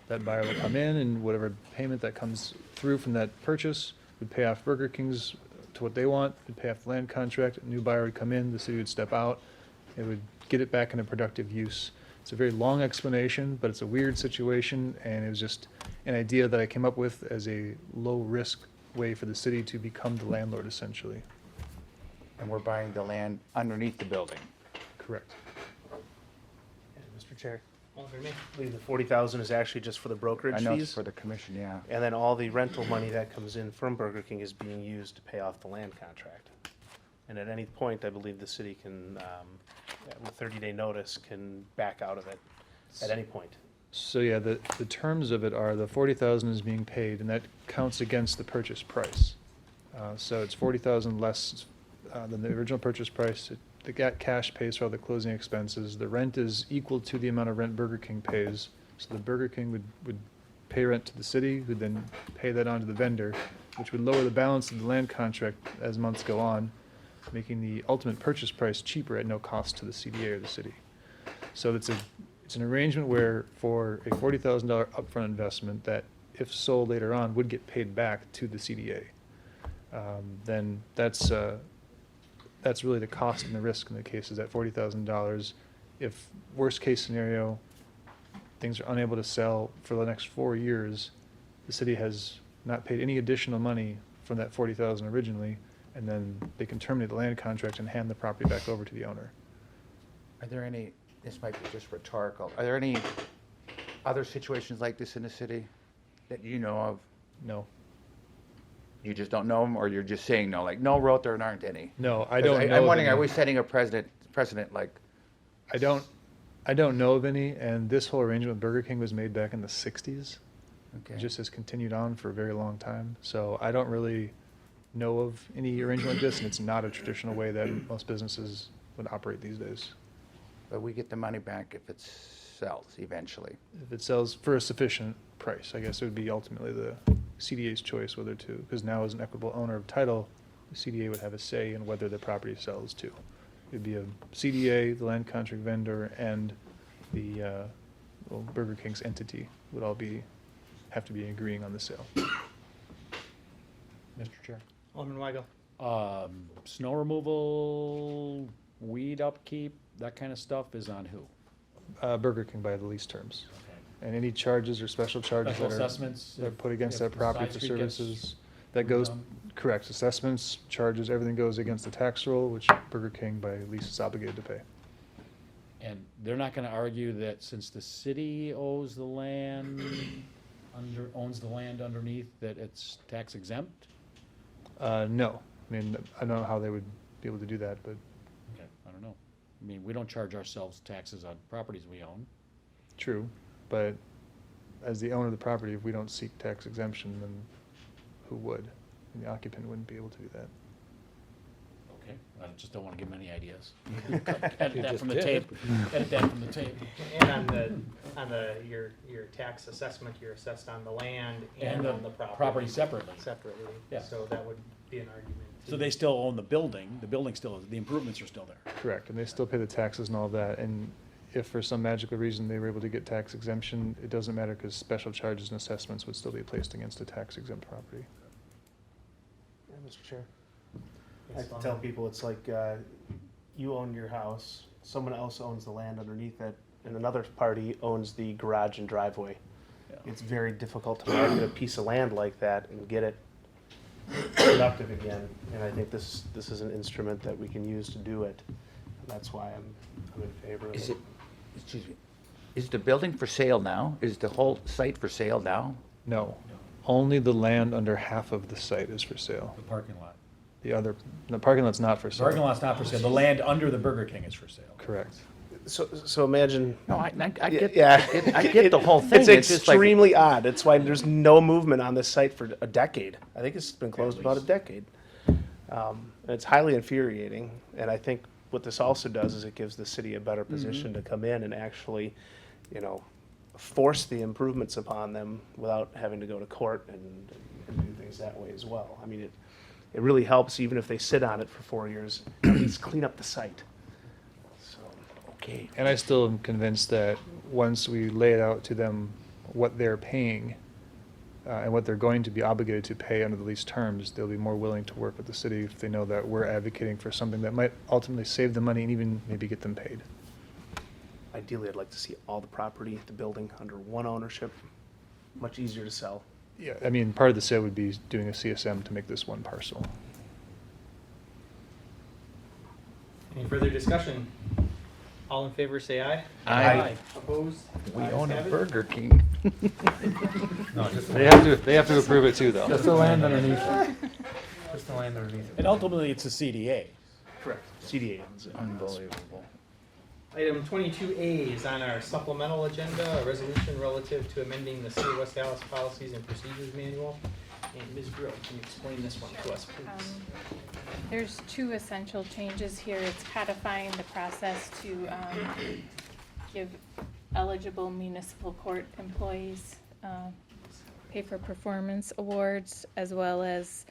That buyer will come in, and whatever payment that comes through from that purchase would pay off Burger King's to what they want, would pay off the land contract. A new buyer would come in, the city would step out, it would get it back into productive use. It's a very long explanation, but it's a weird situation, and it was just an idea that I came up with as a low-risk way for the city to become the landlord, essentially. And we're buying the land underneath the building. Correct. Mr. Chair, Alderman May. I believe the 40,000 is actually just for the brokerage I know it's fees. for the commission, yeah. And then all the rental money that comes in from Burger King is being used to pay off the land contract. And at any point, I believe the city can, with 30-day notice, can back out of it at any point. So yeah, the terms of it are the 40,000 is being paid, and that counts against the purchase price. So it's 40,000 less than the original purchase price. The cash pays for all the closing expenses. The rent is equal to the amount of rent Burger King pays. So the Burger King would pay rent to the city, who'd then pay that on to the vendor, which would lower the balance of the land contract as months go on, making the ultimate purchase price cheaper at no cost to the CDA or the city. So it's an arrangement where for a $40,000 upfront investment that, if sold later on, would get paid back to the CDA. Then that's really the cost and the risk in the case, is that $40,000. If worst case scenario, things are unable to sell for the next 4 years, the city has not paid any additional money from that $40,000 originally, and then they can terminate the land contract and hand the property back over to the owner. Are there any, this might be just rhetorical, are there any other situations like this in the city that you know of? No. You just don't know them, or you're just saying no? Like, no, wrote there aren't any? No, I 'Cause don't know. I'm of wondering, any. are we setting a precedent like? I don't I don't know of any, and this whole arrangement with Burger King was made back in the 60s. Okay. It just has continued on for a very long time. So I don't really know of any arrangement like this, and it's not a traditional way that most businesses would operate these days. But we get the money back if it sells eventually. If it sells for a sufficient price, I guess it would be ultimately the CDA's choice whether to, because now as an equitable owner of title, the CDA would have a say in whether the property sells to. It'd be a CDA, the land contract vendor, and the Burger King's entity would all have to be agreeing on the sale. Mr. Chair. Alderman Weigel. Snow removal, weed upkeep, that kind of stuff is on who? Burger King by the lease terms. And any charges or special charges Special that are assessments? that are put against if that property Side for Street gets services, that goes, redone? correct, assessments, charges, everything goes against the tax roll, which Burger King by lease is obligated to pay. And they're not gonna argue that since the city owns the land, owns the land underneath, that it's tax exempt? No, I mean, I don't know how they would be able to do that, but Okay, I don't know. I mean, we don't charge ourselves taxes on properties we own. true. But as the owner of the property, if we don't seek tax exemption, then who would? And the occupant wouldn't be able to do that. Okay, I just don't wanna give them any ideas. Edit that just from the did. tape, edit that from the tape. And on your tax assessment, you're assessed on the land and on the Property separately. separately. Yeah. So that would be an argument. So they still own the building still, the improvements are still there. Correct, and they still pay the taxes and all that, and if for some magical reason they were able to get tax exemption, it doesn't matter because special charges and assessments would still be placed against a tax exempt property. Mr. Chair. Yes, I tell people it's like you own your house, someone else owns the land underneath it, and another party owns the garage and driveway. Yeah. It's very difficult to market a piece of land like that and get it productive again. And I think this is an instrument that we can use to do it. And that's why I'm in favor of Is it. it, excuse me, is the building for sale now? Is the whole site for sale now? No, only the land under half of the site is for sale. The parking lot. The parking lot's not for The sale. parking lot's not for sale, the land under the Burger King is for sale. Correct. So imagine. No, I get, Yeah. I get the whole thing. It's just like- extremely odd. It's why there's no movement on this site for a decade. I think it's been closed about a decade. And it's highly infuriating. And I think what this also does is it gives the city a better position to come in and actually, force the improvements upon them without having to go to court and do things that way as well. I mean, it really helps even if they sit on it for 4 years, at least clean up the site. So, Okay. And I still am convinced that once we lay it out to them what they're paying and what they're going to be obligated to pay under the lease terms, they'll be more willing to work with the city if they know that we're advocating for something that might ultimately save them money and even maybe get them paid. ideally, I'd like to see all the property, the building, under one ownership. Much easier to sell. Yeah, I mean, part of the sale would be doing a CSM to make this one parcel. Any further discussion? All in favor, say aye. Aye. Opposed? We Ayes own a have it. Burger King. They have to approve it too, though. Just the land underneath. Just the land underneath. And ultimately, it's a CDA. Correct. CDA owns it. Unbelievable. Item 22A is on our supplemental agenda, a resolution relative to amending the City of West Allis Policies and Procedures Manual. And Ms. Brill, can you explain this one to us, please? There's two essential changes here. It's codifying the process to give eligible municipal court employees pay for performance awards, as well as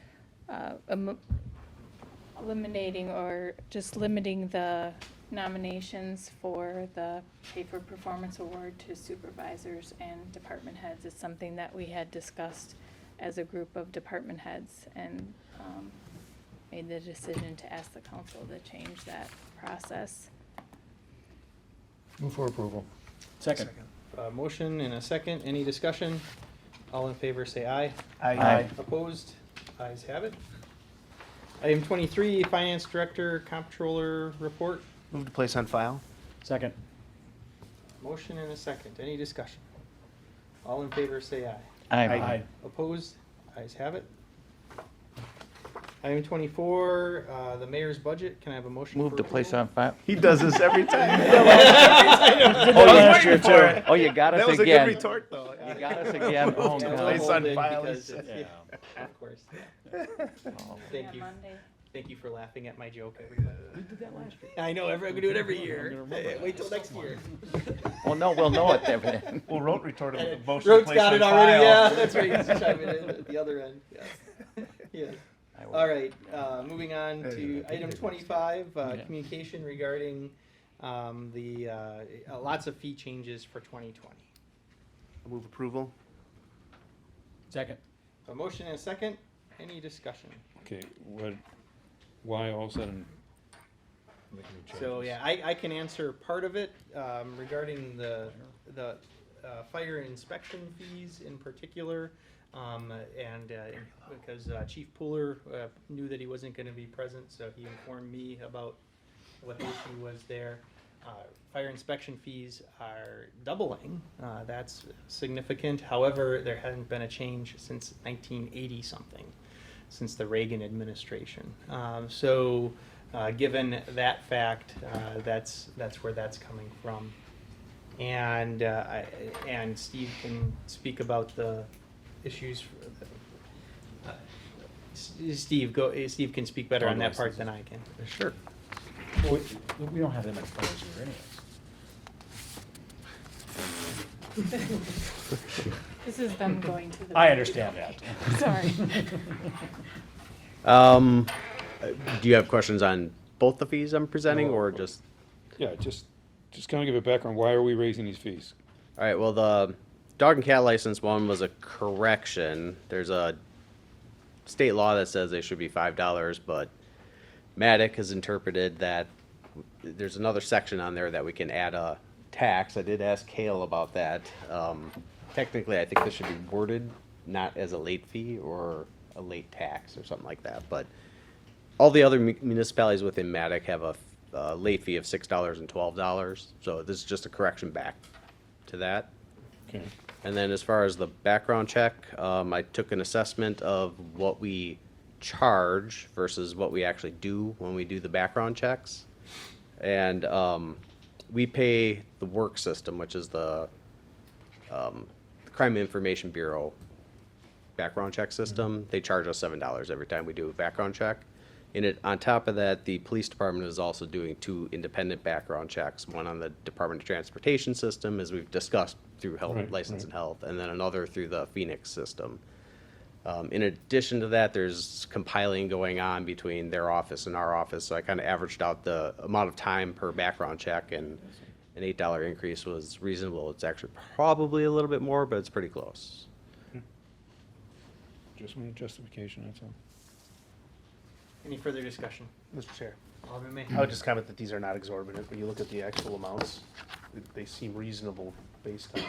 eliminating or just limiting the nominations for the pay for performance award to supervisors and department heads. It's something that we had discussed as a group of department heads and made the decision to ask the council to change that process. Move for approval. Second. Motion and a second. Any discussion? All in favor, say aye. Aye. Opposed? Ayes have it. Item 23, Finance Director, Comptroller Report. Move to place on file. Second. Motion and a second. Any discussion? All in favor, say aye. Aye. Aye. Opposed? Ayes have it. Item 24, the mayor's budget. Can I have a motion? Move for to place approval? on file. He does this every time. Oh, last year, too. Oh, you got us That was a again. good retort, though. You got us again. Oh, Yeah, we'll God. Place hold on it file, he because said. it's- yeah, of course. Yeah. Oh. Thank you. Monday. Thank you for laughing at my joke, everybody. We did that last year. I know, we do it every I'm year. gonna remember that. Wait till next year. Well, no, we'll know it then. Well, Rote retorted with a motion to Rote's place got on it already, file. yeah, that's right, he's chiming in at the other end, yes. Yeah. I will. All right, moving on Hey, to hey, item hey, 25, Yeah. communication regarding the lots of fee changes for 2020. Move approval. Second. A motion and a second, any discussion? Okay, why all of a sudden? So, yeah, I can answer part of it regarding the fire inspection fees in particular. Because Chief Pooler knew that he wasn't gonna be present, so he informed me about what the issue was there. Fire inspection fees are doubling, that's significant, however, there hadn't been a change since 1980-something, since the Reagan administration. Given that fact, that's where that's coming from. And Steve can speak about the issues. Steve can speak better on that part than I can. Sure. Well, we don't have that much fires here anyways. This is them going to the. I understand that. Sorry. Do you have questions on both the fees I'm presenting, or just? Yeah, just kind of give a background, why are we raising these fees? All right, well, the dog and cat license one was a correction. There's a state law that says they should be $5, but Matic has interpreted that there's another section on there that we can add a tax. I did ask Kale about that. Technically, I think this should be worded not as a late fee or a late tax or something like that, but all the other municipalities within Matic have a late fee of $6 and $12, so this is just a correction back to that. Okay. And then as far as the background check, I took an assessment of what we charge versus what we actually do when we do the background checks. And we pay the work system, which is the Crime Information Bureau background check system. They charge us $7 every time we do a background check. And on top of that, the police department is also doing 2 independent background checks, one on the Department of Transportation system, as we've discussed, through Health, License and Health, and then another through the Phoenix system. In addition to that, there's compiling going on between their office and our office, so I kind of averaged out the amount of time per background check, and an $8 increase was reasonable. It's actually probably a little bit more, but it's pretty close. Just want a justification, that's all. Any further discussion? Mr. Chair. Alderman May. I would just comment that these are not exorbitant. When you look at the actual amounts, they seem reasonable based on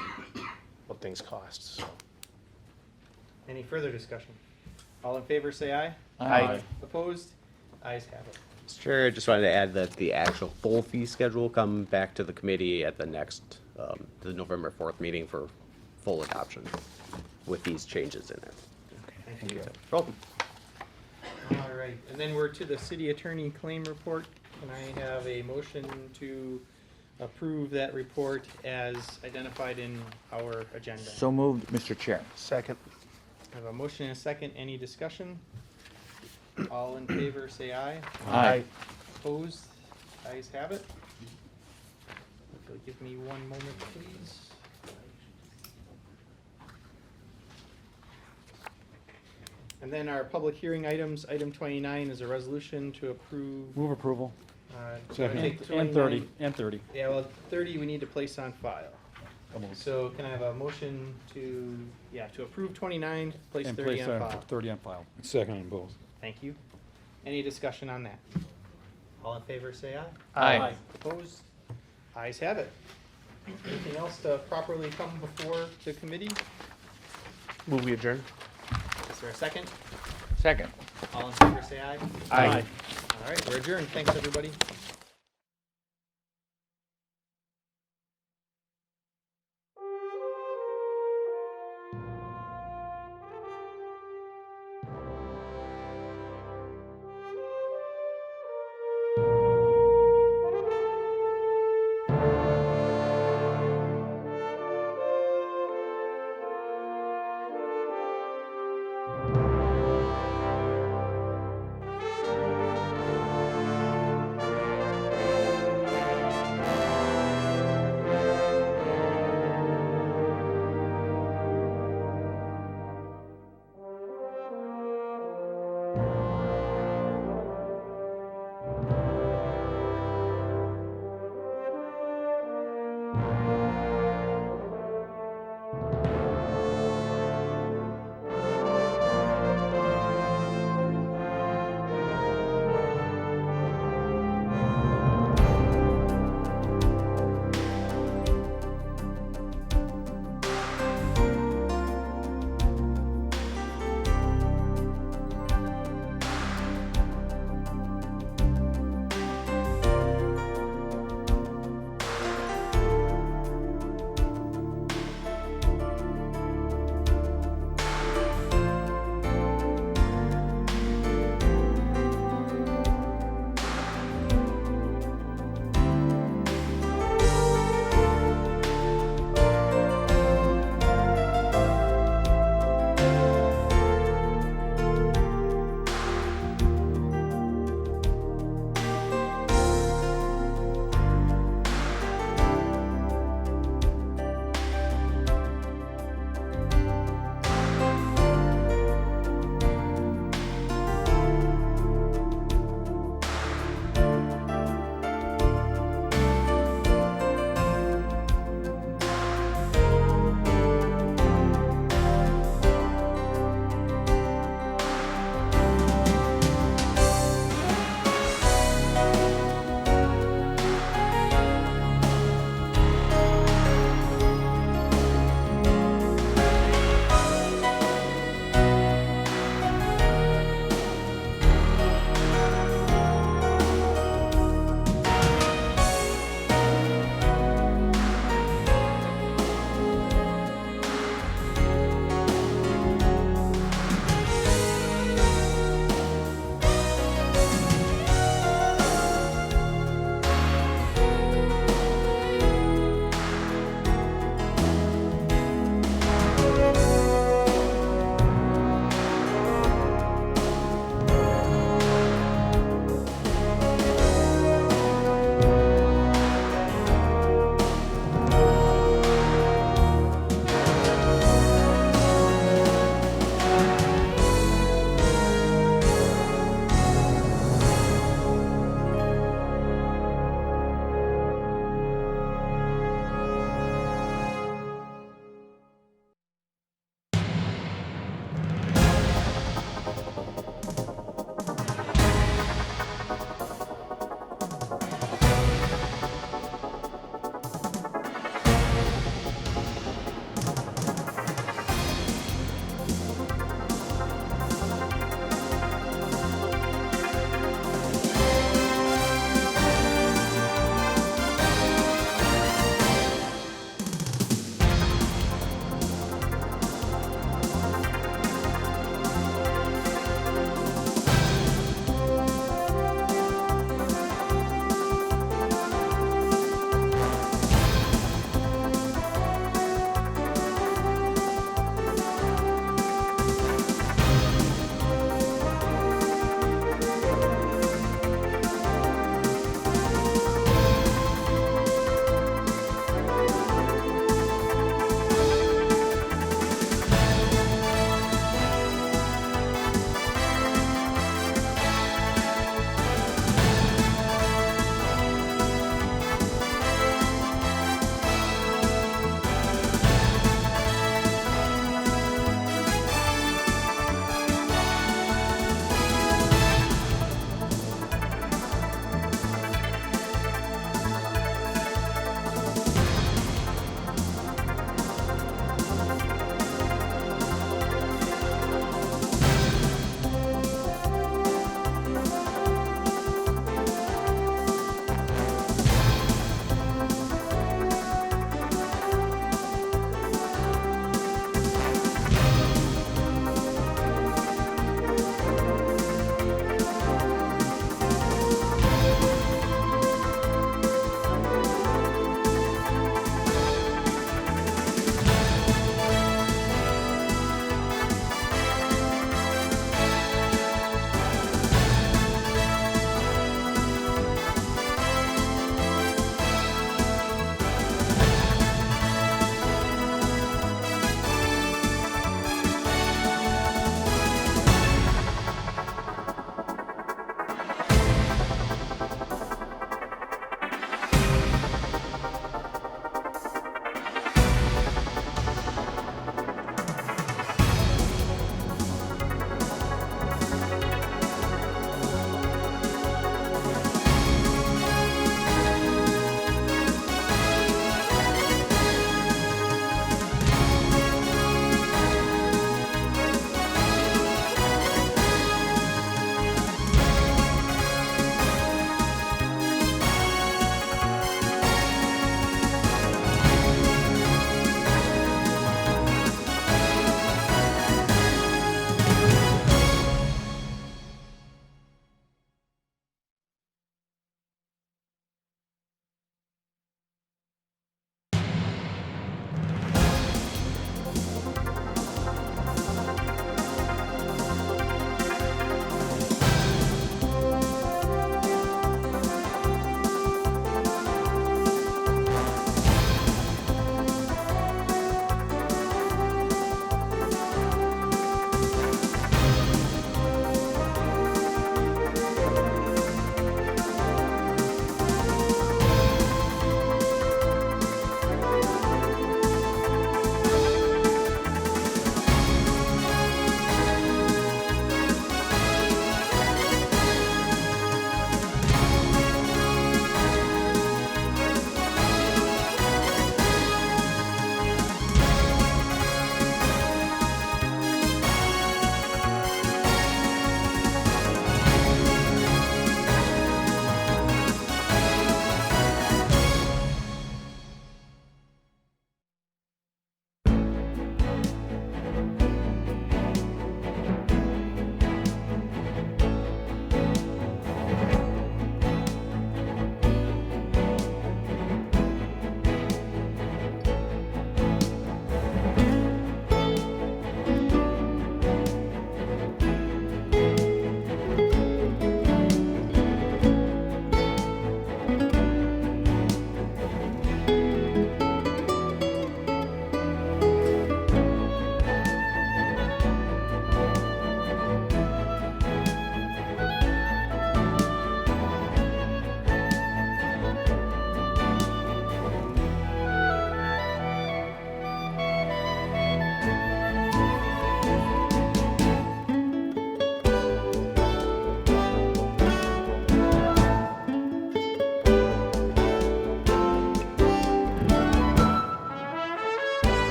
what things cost, so. Any further discussion? All in favor, say aye. Aye. Opposed? Ayes have it. Mr. Chair, I just wanted to add that the actual full fee schedule will come back to the committee at the next, the November 4th meeting for full adoption with these changes in it. Thank you. Welcome. All right, and then we're to the city attorney claim report. Can I have a motion to approve that report as identified in our agenda? So moved, Mr. Chair. Second. I have a motion and a second. Any discussion? All in favor, say aye. Aye. Opposed? Ayes have it. If you'll give me one moment, please. And then our public hearing items, item 29 is a resolution to approve. Move approval. Second. take And 29 30, and 30. Yeah, well, 30 we need to place on file. So can I have a motion to approve 29, place And 30 place on file? 30 on file. Second on both. Thank you. Any discussion on that? All in favor, say aye. Aye. Opposed? Ayes have it. Anything else to properly come before the committee? Move we adjourn. Is there a second? Second. All in favor, say aye. Aye. All right, we're adjourned. Thanks, everybody.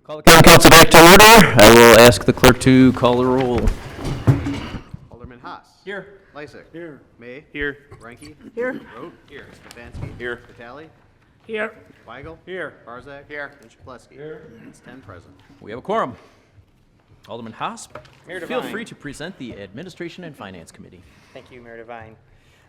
Call the common council back to order. I will ask the clerk to call the roll. Alderman Haas. Here. Lysick. Here. May. Here. Ranky. Here. Rote. Here. Stefanski. Here. Vitale. Here. Weigel. Here. Barzak. Here. And Chapleski. Here. It's 10 present. We have a quorum. Alderman Haas, Mayor feel Devine. free to present the Administration and Finance Committee. Thank you, Mayor Devine.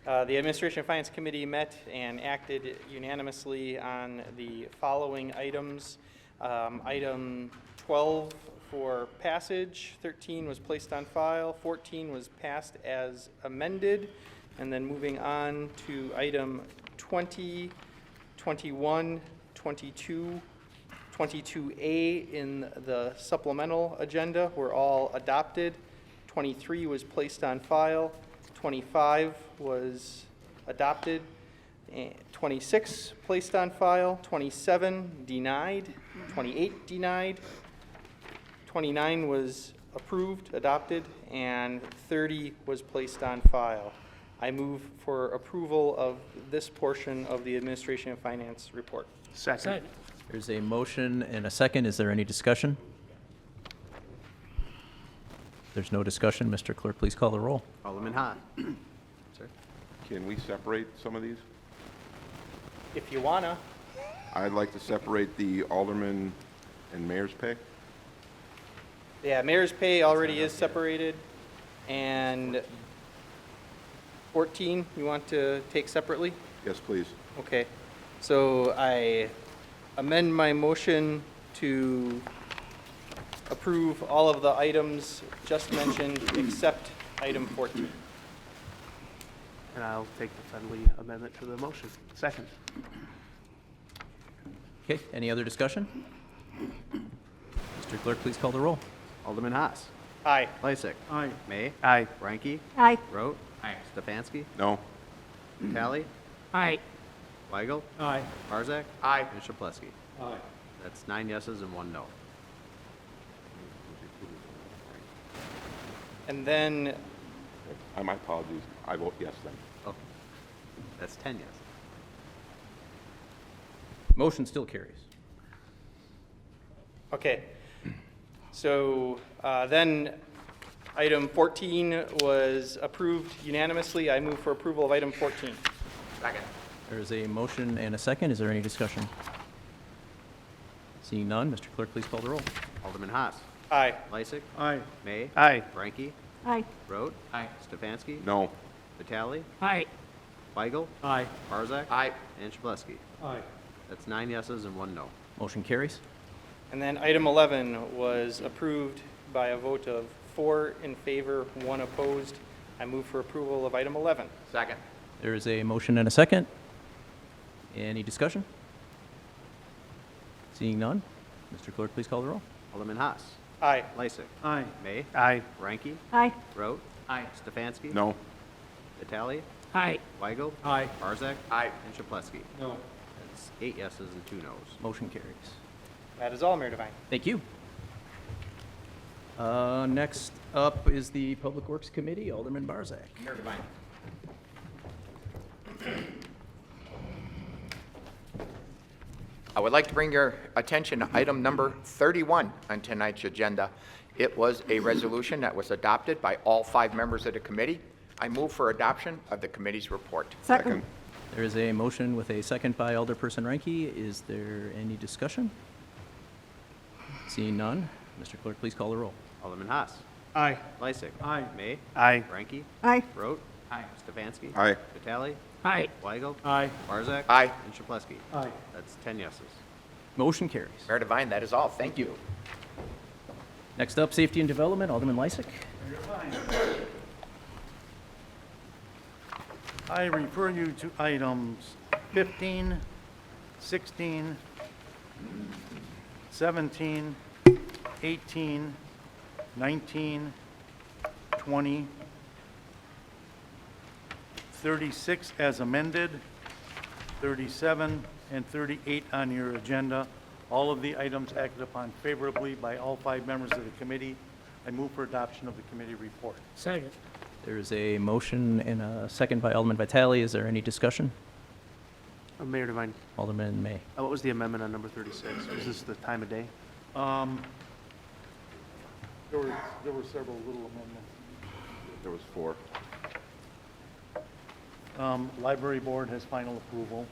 The Administration and Finance Committee met and acted unanimously on the following items. Item 12 for passage, 13 was placed on file, 14 was passed as amended, and then moving on to item 20, 21, 22, 22A in the supplemental agenda were all adopted. 23 was placed on file, 25 was adopted, 26 placed on file, 27 denied, 28 denied, 29 was approved, adopted, and 30 was placed on file. I move for approval of this portion of the Administration and Finance report. Second. There's a motion and a second. Is there any discussion? There's no discussion. Mr. Clerk, please call the roll. Alderman Haas. Sir. Can we separate some of these? If you wanna. I'd like to separate the alderman and mayor's pay. Yeah, mayor's pay already is separated, and 14, you want to take separately? Yes, please. Okay, so I amend my motion to approve all of the items just mentioned except item 14. And I'll take the friendly amendment to the motion. Second. Okay, any other discussion? Mr. Clerk, please call the roll. Alderman Haas. Aye. Lysick. Aye. May. Aye. Ranky. Aye. Rote. Aye. Stefanski. No. Vitale. Aye. Weigel. Aye. Barzak. Aye. And Chapleski. Aye. That's 9 yeses and 1 no. And then, My apologies. I vote yes then. Okay. That's 10 yes. Motion still carries. okay, so then item 14 was approved unanimously. I move for approval of item 14. Second. There is a motion and a second. Is there any discussion? Seeing none, Mr. Clerk, please call the roll. Alderman Haas. Aye. Lysick. Aye. May. Aye. Ranky. Aye. Rote. Aye. Stefanski. No. Vitale. Aye. Weigel. Aye. Barzak. Aye. And Chapleski. Aye. That's 9 yeses and 1 no. Motion carries. And then item 11 was approved by a vote of 4 in favor, 1 opposed. I move for approval of item 11. Second. There is a motion and a second. Any discussion? Seeing none, Mr. Clerk, please call the roll. Alderman Haas. Aye. Lysick. Aye. May. Aye. Ranky. Aye. Rote. Aye. Stefanski. No. Vitale. Aye. Weigel. Aye. Barzak. Aye. And Chapleski. No. That's 8 yeses and 2 noes. Motion carries. That is all, Mayor Devine. Thank you. Next up is the Public Works Committee, Alderman Barzak. Mayor Devine. I would like to bring your attention to item number 31 on tonight's agenda. It was a resolution that was adopted by all 5 members of the committee. I move for adoption of the committee's report. Second. There is a motion with a second by Alderperson Ranky. Is there any discussion? Seeing none, Mr. Clerk, please call the roll. Alderman Haas. Aye. Lysick. Aye. May. Aye. Ranky. Aye. Rote. Aye. Stefanski. Aye. Vitale. Aye. Weigel. Aye. Barzak. Aye. And Chapleski. Aye. That's 10 yeses. Motion carries. Mayor Devine, that is all. Thank you. Next up, Safety and Development, Alderman Lysick. I refer you to items 15, 16, 17, 18, 19, 20, 36 as amended, 37, and 38 on your agenda. All of the items acted upon favorably by all 5 members of the committee. I move for adoption of the committee report. Second. There is a motion and a second by Alderman Vitale. Is there any discussion? Mayor Devine, Alderman May. what was the amendment on number 36? Was this the time of day? There were several little amendments. There was 4. Library board has final approval.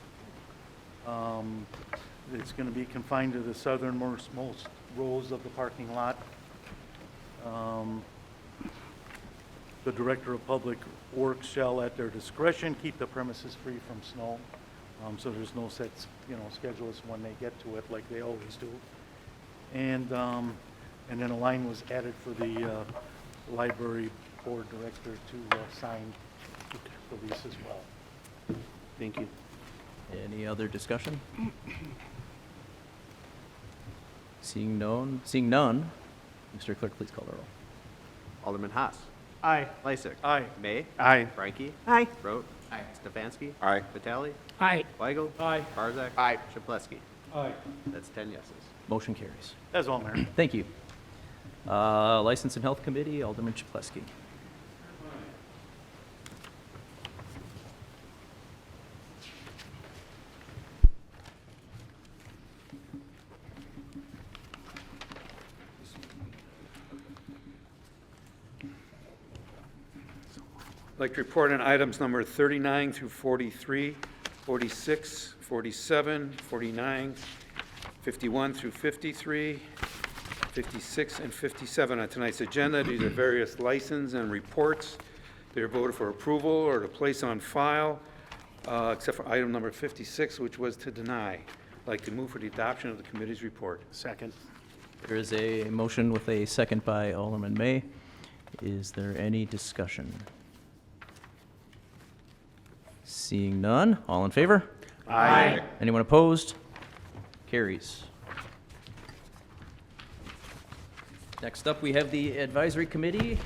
It's going to be confined to the southernmost most rows of the parking lot. The Director of Public Works shall, at their discretion, keep the premises free from snow. So there's no set, schedule as when they get to it, like they always do. And then a line was added for the library board director to sign the lease as well. Thank you. Any other discussion? Seeing none, Mr. Clerk, please call the roll. Alderman Haas. Aye. Lysick. Aye. May. Aye. Frankie. Aye. Rote. Aye. Stefanski. Aye. Vitale. Aye. Weigel. Aye. Barzak. Aye. Chapleski. Aye. That's 10 yeses. Motion carries. That's all, Mayor. Thank you. License and Health Committee, Alderman Chapleski. I'd like to report on items number 39 through 43, 46, 47, 49, 51 through 53, 56, and 57 on tonight's agenda. These are various license and reports. They are voted for approval or to place on file, except for item number 56, which was to deny. I'd like to move for the adoption of the committee's report. Second. There is a motion with a second by Alderman May. Is there any discussion? Seeing none, all in favor? Aye. Anyone opposed? Carries. Next up, we have the Advisory Committee.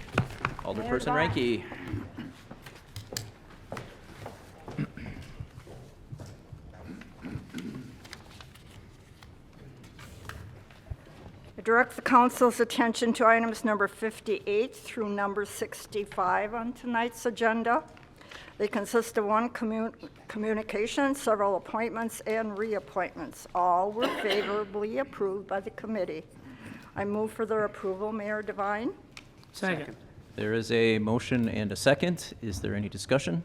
Alderperson Ranky. I direct the council's attention to items number 58 through number 65 on tonight's agenda. They consist of one communication, several appointments, and reappointments. All were favorably approved by the committee. I move for their approval. Mayor Devine? Second. There is a motion and a second. Is there any discussion?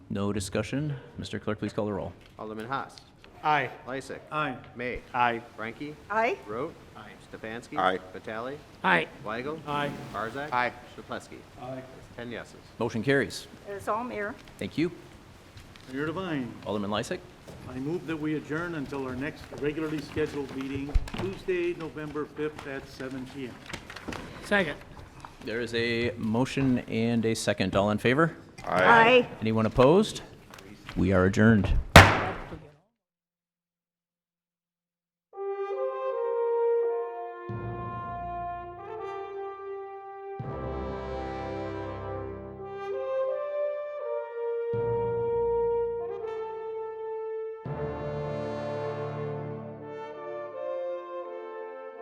No discussion. Mr. Clerk, please call the roll. Alderman Haas. Aye. Lysick. Aye. May. Aye. Frankie. Aye. Rote. Aye. Stefanski. Aye. Vitale. Aye. Weigel. Aye. Barzak. Aye. Chapleski. Aye. That's 10 yeses. Motion carries. That is all, Mayor. Thank you. Mayor Devine, Alderman Lysick. I move that we adjourn until our next regularly scheduled meeting, Tuesday, November 5th at 7 p.m. Second. There is a motion and a second. All in favor? Aye. Anyone opposed? We are adjourned.